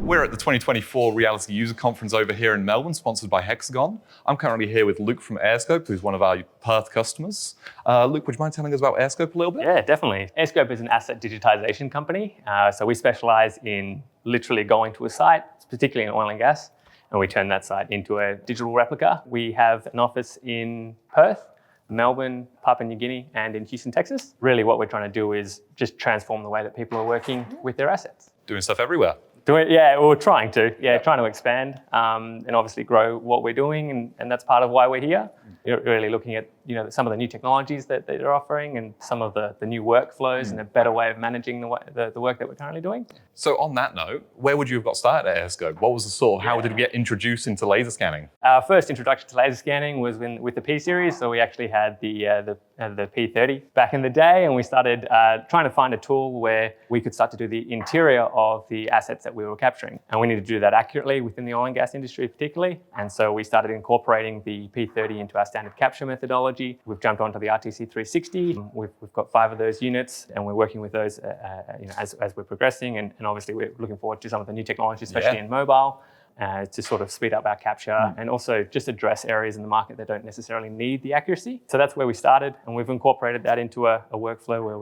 We're at the 2024 Reality User Conference over here in Melbourne, sponsored by Hexagon. I'm currently here with Luke from Airscope, who's one of our Perth customers. Luke, would you mind telling us about Airscope a little bit? Yeah, definitely. Airscope is an asset digitisation company. So we specialise in literally going to a site, particularly in oil and gas, and we turn that site into a digital replica. We have an office in Perth, Melbourne, Papua New Guinea, and in Houston, Texas. Really what we're trying to do is just transform the way that people are working with their assets. Doing stuff everywhere. We're trying to expand and obviously grow what we're doing, and that's part of why we're here. You're really looking at some of the new technologies that they're offering and some of the new workflows and a better way of managing the work that we're currently doing. So on that note, where would you have got started at Airscope? What was the how did we get introduced into laser scanning? Our first introduction to laser scanning was with the P series. So we actually had the P30 back in the day, and we started trying to find a tool where we could start to do the interior of the assets that we were capturing. And we needed to do that accurately within the oil and gas industry particularly. And so we started incorporating the P30 into our standard capture methodology. We've jumped onto the RTC 360. We've got 5 of those units, and we're working with those as we're progressing. And obviously we're looking forward to some of the new technology, especially in mobile, to sort of speed up our capture and also just address areas in the market that don't necessarily need the accuracy. So that's where we started, and we've incorporated that into a workflow where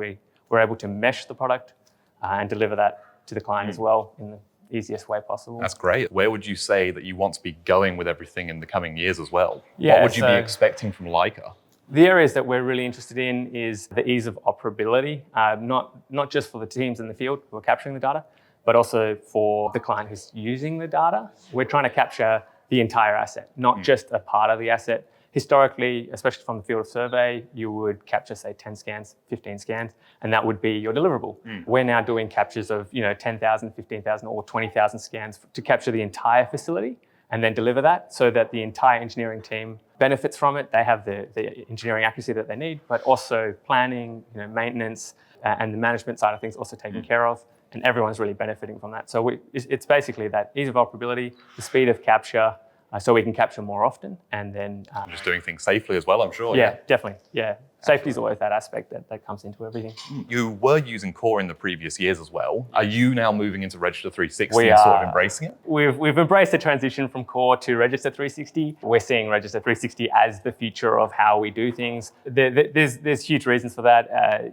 we're able to mesh the product and deliver that to the client as well in the easiest way possible. That's great. Where would you say that you want to be going with everything in the coming years as well? Yeah, what would you be expecting from Leica? The areas that we're really interested in is the ease of operability, not just for the teams in the field who are capturing the data, but also for the client who's using the data. We're trying to capture the entire asset, not just a part of the asset. Historically, especially from the field of survey, you would capture, say, 10 scans, 15 scans, and that would be your deliverable. We're now doing captures of 10,000, 15,000, or 20,000 scans to capture the entire facility and then deliver that so that the entire engineering team benefits from it. They have the engineering accuracy that they need, but also planning, maintenance, and the management side of things also taken care of. And everyone's really benefiting from that. So it's basically that ease of operability, the speed of capture, so we can capture more often, and then just doing things safely as well, I'm sure. Yeah, definitely. Yeah, safety is always that aspect that comes into everything. You were using Core in the previous years as well. Are you now moving into Register 360 and sort of embracing it? We've embraced the transition from Core to Register 360. We're seeing Register 360 as the future of how we do things. There's huge reasons for that.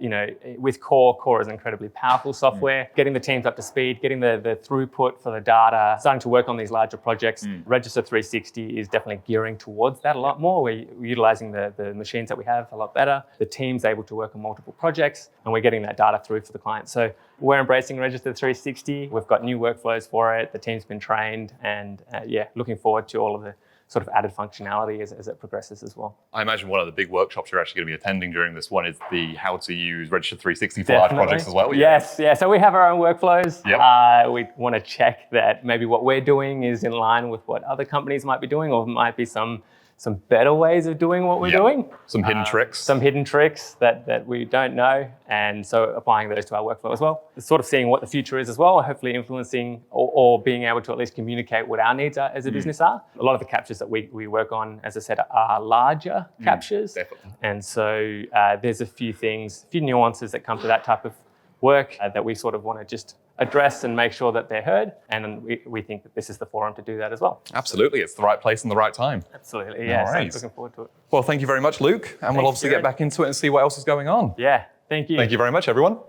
With Core is an incredibly powerful software. Getting the teams up to speed, getting the throughput for the data, starting to work on these larger projects. Register 360 is definitely gearing towards that a lot more. We're utilizing the machines that we have a lot better. The team's able to work on multiple projects, and we're getting that data through for the client. So we're embracing Register 360. We've got new workflows for it. The team's been trained, and looking forward to all of the sort of added functionality as it progresses as well. I imagine one of the big workshops you're actually going to be attending during this one is the how to use Register 360 for large projects as well. Yes, yeah. So we have our own workflows. Yep. We want to check that maybe what we're doing is in line with what other companies might be doing, or might be some better ways of doing what we're doing. Some hidden tricks. Some hidden tricks that we don't know. And so applying those to our workflow as well. Sort of seeing what the future is as well, hopefully influencing or being able to at least communicate what our needs are as a business are. A lot of the captures that we work on, as I said, are larger captures. Definitely. And so there's a few nuances that come to that type of work that we sort of want to just address and make sure that they're heard. And we think that this is the forum to do that as well. Absolutely. It's the right place and the right time. Absolutely. Yeah. No worries. So looking forward to it. Well, thank you very much, Luke. And we'll obviously get back into it and see what else is going on. Yeah. Thank you. Thank you very much, everyone.